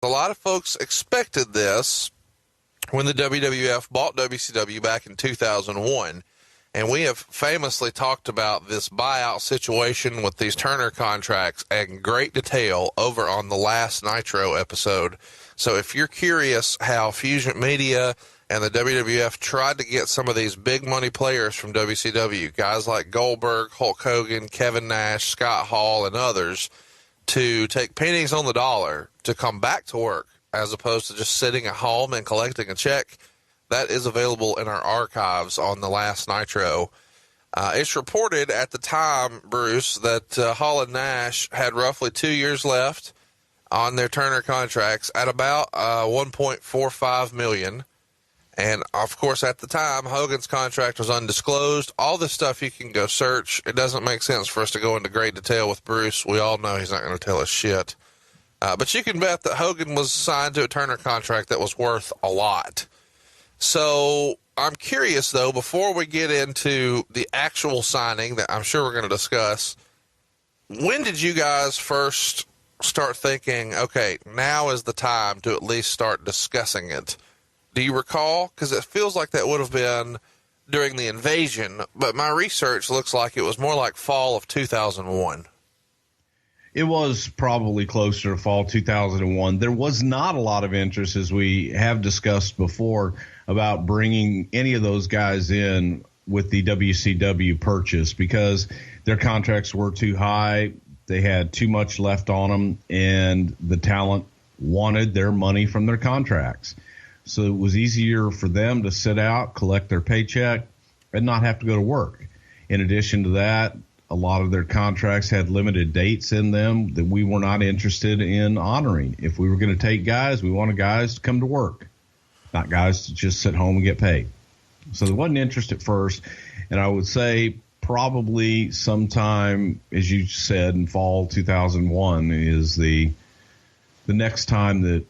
A lot of folks expected this when the WWF bought WCW back in 2001. And we have famously talked about this buyout situation with these Turner contracts in great detail over on the last Nitro episode. So if you're curious how Fusion Media and the WWF tried to get some of these big money players from WCW, guys like Goldberg, Hulk Hogan, Kevin Nash, Scott Hall, and others, to take pennies on the dollar to come back to work as opposed to just sitting at home and collecting a check, that is available in our archives on the last Nitro. It's reported at the time, Bruce, that Hall and Nash had roughly 2 years left on their Turner contracts at about $1.45 million. And, of course, at the time, Hogan's contract was undisclosed. All this stuff you can go search. It doesn't make sense for us to go into great detail with Bruce. We all know he's not going to tell us shit. But you can bet that Hogan was signed to a Turner contract that was worth a lot. So I'm curious, though, before we get into the actual signing that I'm sure we're going to discuss, when did you guys first start thinking, okay, now is the time to at least start discussing it? Do you recall? Because it feels like that would have been during the invasion, but my research looks like it was more like fall of 2001. It was probably closer to fall 2001. There was not a lot of interest, as we have discussed before, about bringing any of those guys in with the WCW purchase because their contracts were too high. They had too much left on them, and the talent wanted their money from their contracts. So it was easier for them to sit out, collect their paycheck, and not have to go to work. In addition to that, a lot of their contracts had limited dates in them that we were not interested in honoring. If we were going to take guys, we wanted guys to come to work, not guys to just sit home and get paid. So there wasn't interest at first. And I would say probably sometime, as you said, in fall 2001 is the next time that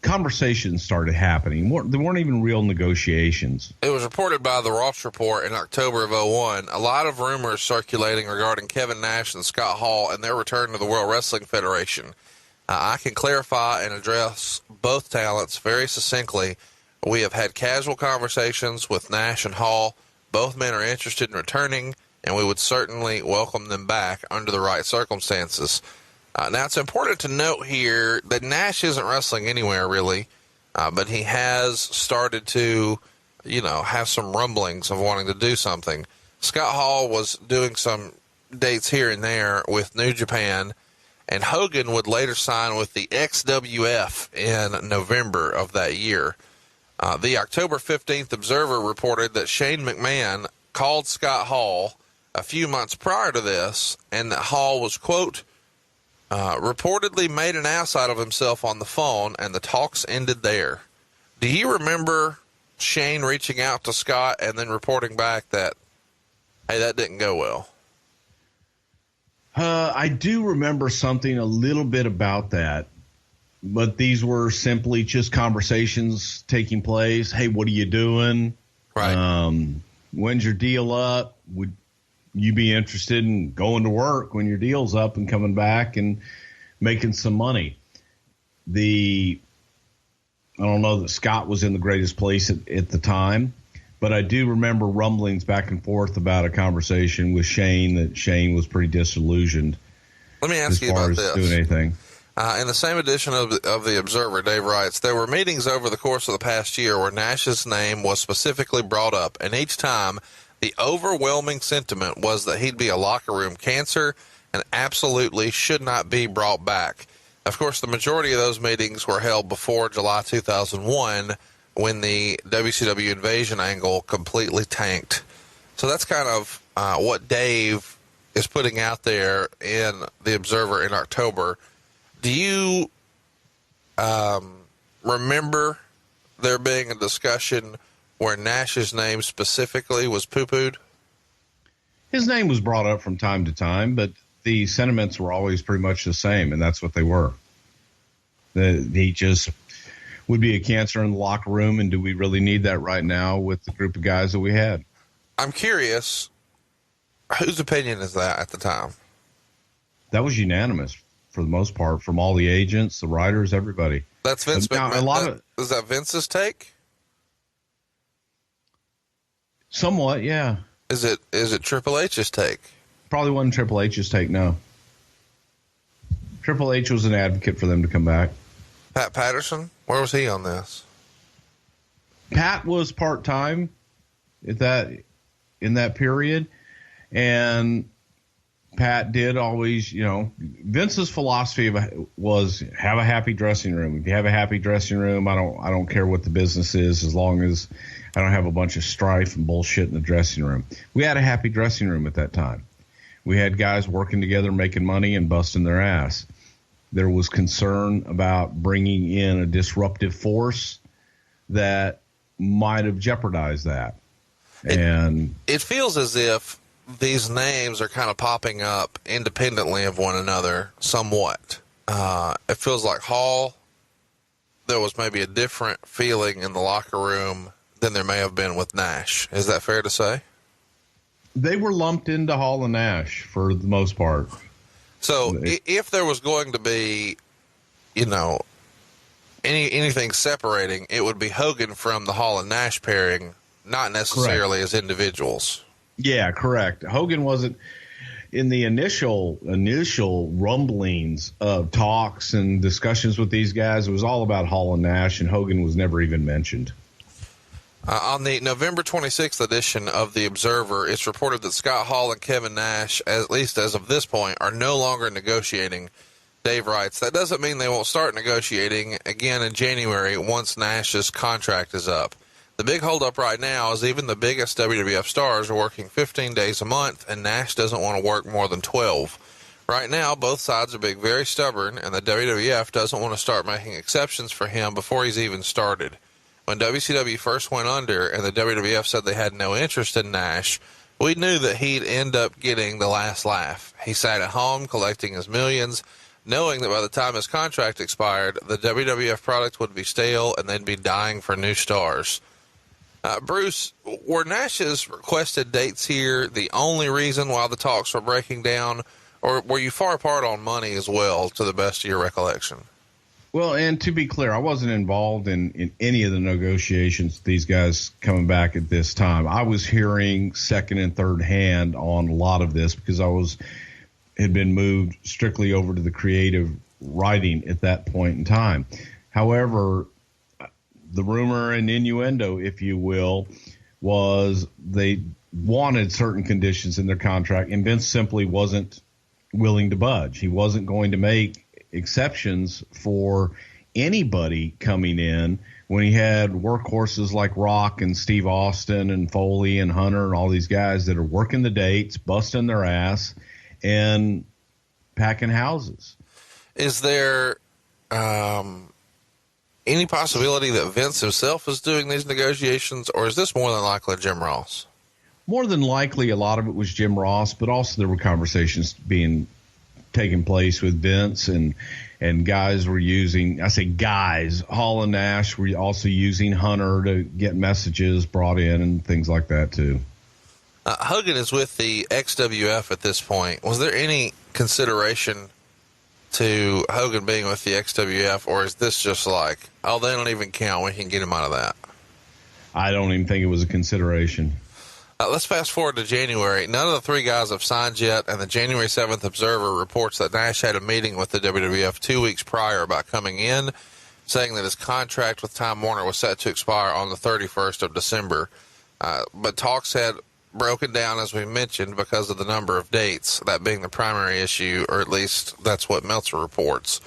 conversations started happening. There weren't even real negotiations. It was reported by the Ross Report in October of 2001. A lot of rumors circulating regarding Kevin Nash and Scott Hall and their return to the World Wrestling Federation. I can clarify and address both talents very succinctly. We have had casual conversations with Nash and Hall. Both men are interested in returning, and we would certainly welcome them back under the right circumstances. Now, it's important to note here that Nash isn't wrestling anywhere, really, but he has started to, have some rumblings of wanting to do something. Scott Hall was doing some dates here and there with New Japan, and Hogan would later sign with the XWF in November of that year. The October 15th Observer reported that Shane McMahon called Scott Hall a few months prior to this, and that Hall was, quote, reportedly made an ass out of himself on the phone, and the talks ended there. Do you remember Shane reaching out to Scott and then reporting back that, hey, that didn't go well? I do remember something a little bit about that, but these were simply just conversations taking place. Hey, what are you doing? Right. When's your deal up? Would you be interested in going to work when your deal's up and coming back and making some money? I don't know that Scott was in the greatest place at the time, but I do remember rumblings back and forth about a conversation with Shane that Shane was pretty disillusioned. Let me ask you about this. Doing anything. In the same edition of the Observer, Dave writes, there were meetings over the course of the past year where Nash's name was specifically brought up, and each time the overwhelming sentiment was that he'd be a locker room cancer and absolutely should not be brought back. Of course, the majority of those meetings were held before July 2001 when the WCW invasion angle completely tanked. So that's kind of what Dave is putting out there in the Observer in October. Do you remember there being a discussion where Nash's name specifically was poo-pooed? His name was brought up from time to time, but the sentiments were always pretty much the same, and that's what they were. He just would be a cancer in the locker room, and do we really need that right now with the group of guys that we had? I'm curious, whose opinion is that at the time? That was unanimous for the most part, from all the agents, the writers, everybody. That's Vince McMahon. Is that Vince's take? Somewhat, yeah. Is it Triple H's take? Probably wasn't Triple H's take, no. Triple H was an advocate for them to come back. Pat Patterson, where was he on this? Pat was part-time in that period, and Pat did always, Vince's philosophy was have a happy dressing room. If you have a happy dressing room, I don't care what the business is, as long as I don't have a bunch of strife and bullshit in the dressing room. We had a happy dressing room at that time. We had guys working together, making money and busting their ass. There was concern about bringing in a disruptive force that might have jeopardized that. And it feels as if these names are kind of popping up independently of one another somewhat. It feels like Hall, there was maybe a different feeling in the locker room than there may have been with Nash. Is that fair to say? They were lumped into Hall and Nash for the most part. So if there was going to be, anything separating, it would be Hogan from the Hall and Nash pairing, not necessarily as individuals. Yeah, correct. Hogan wasn't in the initial rumblings of talks and discussions with these guys. It was all about Hall and Nash, and Hogan was never even mentioned. On the November 26th edition of The Observer, it's reported that Scott Hall and Kevin Nash, at least as of this point, are no longer negotiating. Dave writes, that doesn't mean they won't start negotiating again in January once Nash's contract is up. The big holdup right now is even the biggest WWF stars are working 15 days a month, and Nash doesn't want to work more than 12. Right now, both sides are being very stubborn, and the WWF doesn't want to start making exceptions for him before he's even started. When WCW first went under and the WWF said they had no interest in Nash, we knew that he'd end up getting the last laugh. He sat at home collecting his millions, knowing that by the time his contract expired, the WWF product would be stale and they'd be dying for new stars. Bruce, were Nash's requested dates here the only reason why the talks were breaking down, or were you far apart on money as well, to the best of your recollection? Well, and to be clear, I wasn't involved in any of the negotiations, these guys coming back at this time. I was hearing second and third hand on a lot of this because had been moved strictly over to the creative writing at that point in time. However, the rumor and innuendo, if you will, was they wanted certain conditions in their contract, and Vince simply wasn't willing to budge. He wasn't going to make exceptions for anybody coming in when he had workhorses like Rock and Steve Austin and Foley and Hunter and all these guys that are working the dates, busting their ass, and packing houses. Is there any possibility that Vince himself is doing these negotiations, or is this more than likely Jim Ross? More than likely, a lot of it was Jim Ross, but also there were conversations taking place with Vince, and guys were using, I say guys, Hall and Nash were also using Hunter to get messages brought in and things like that too. Hogan is with the XWF at this point. Was there any consideration to Hogan being with the XWF, or is this just like, oh, they don't even count, we can get him out of that? I don't even think it was a consideration. Let's fast forward to January. None of the three guys have signed yet, and the January 7th Observer reports that Nash had a meeting with the WWF 2 weeks prior about coming in, saying that his contract with Time Warner was set to expire on the 31st of December. But talks had broken down, as we mentioned, because of the number of dates, that being the primary issue, or at least that's what Meltzer reports.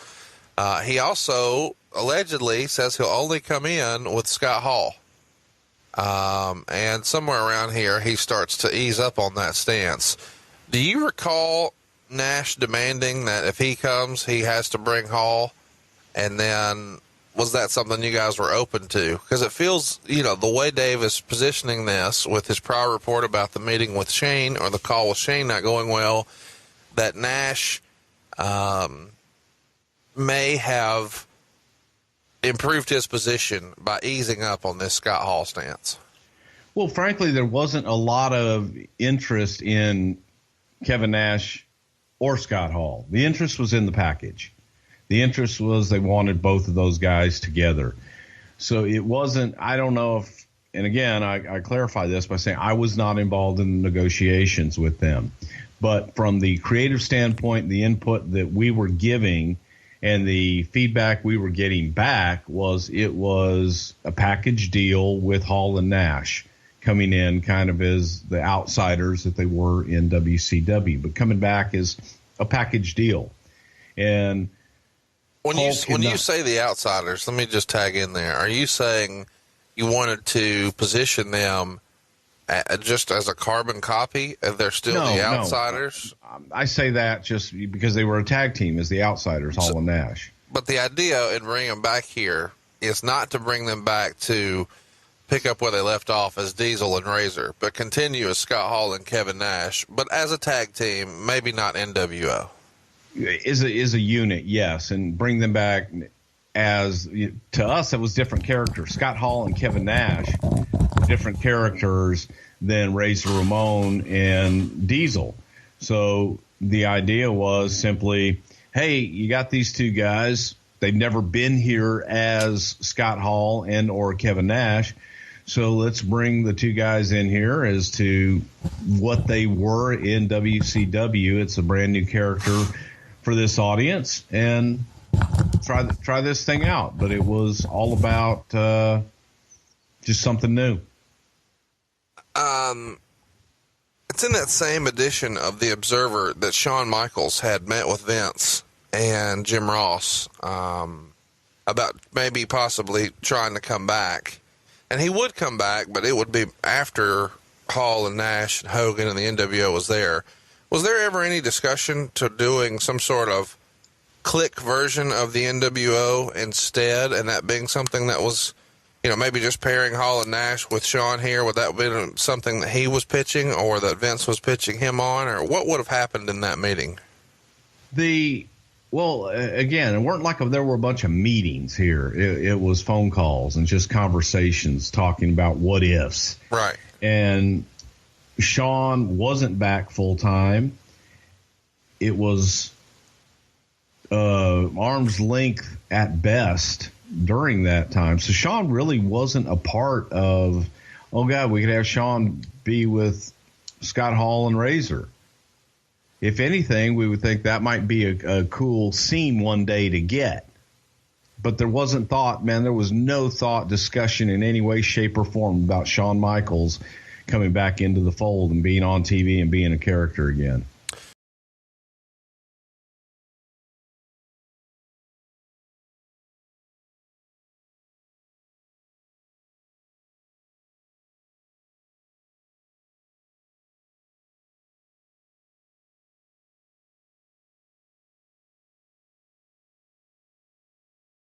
He also allegedly says he'll only come in with Scott Hall. And somewhere around here, he starts to ease up on that stance. Do you recall Nash demanding that if he comes, he has to bring Hall? And then was that something you guys were open to? Because it feels, the way Dave is positioning this with his prior report about the meeting with Shane, or the call with Shane not going well, that Nash may have improved his position by easing up on this Scott Hall stance. Well, frankly, there wasn't a lot of interest in Kevin Nash or Scott Hall. The interest was in the package. The interest was they wanted both of those guys together. So it wasn't, I don't know if, and again, I clarify this by saying I was not involved in the negotiations with them. But from the creative standpoint, the input that we were giving and the feedback we were getting back was it was a package deal with Hall and Nash coming in kind of as the outsiders that they were in WCW, but coming back as a package deal. And when you say the outsiders, let me just tag in there. Are you saying you wanted to position them just as a carbon copy, and they're still the outsiders? No. I say that just because they were a tag team as the outsiders, Hall and Nash. But the idea in bringing them back here is not to bring them back to pick up where they left off as Diesel and Razor, but continue as Scott Hall and Kevin Nash, but as a tag team, maybe not NWO. Is a unit, yes, and bring them back as, to us, it was different characters. Scott Hall and Kevin Nash were different characters than Razor Ramon and Diesel. So the idea was simply, hey, you got these two guys. They've never been here as Scott Hall and or Kevin Nash. So let's bring the two guys in here as to what they were in WCW. It's a brand new character for this audience, and try this thing out. But it was all about just something new. It's in that same edition of The Observer that Shawn Michaels had met with Vince and Jim Ross about maybe possibly trying to come back. And he would come back, but it would be after Hall and Nash and Hogan and the NWO was there. Was there ever any discussion to doing some sort of click version of the NWO instead, and that being something that was, maybe just pairing Hall and Nash with Shawn here? Would that have been something that he was pitching or that Vince was pitching him on, or what would have happened in that meeting? Well, again, it weren't like there were a bunch of meetings here. It was phone calls and just conversations talking about what ifs. Right. And Shawn wasn't back full time. It was arm's length at best during that time. So Shawn really wasn't a part of, oh, God, we could have Shawn be with Scott Hall and Razor. If anything, we would think that might be a cool scene one day to get. But there wasn't there was no discussion in any way, shape, or form about Shawn Michaels coming back into the fold and being on TV and being a character again.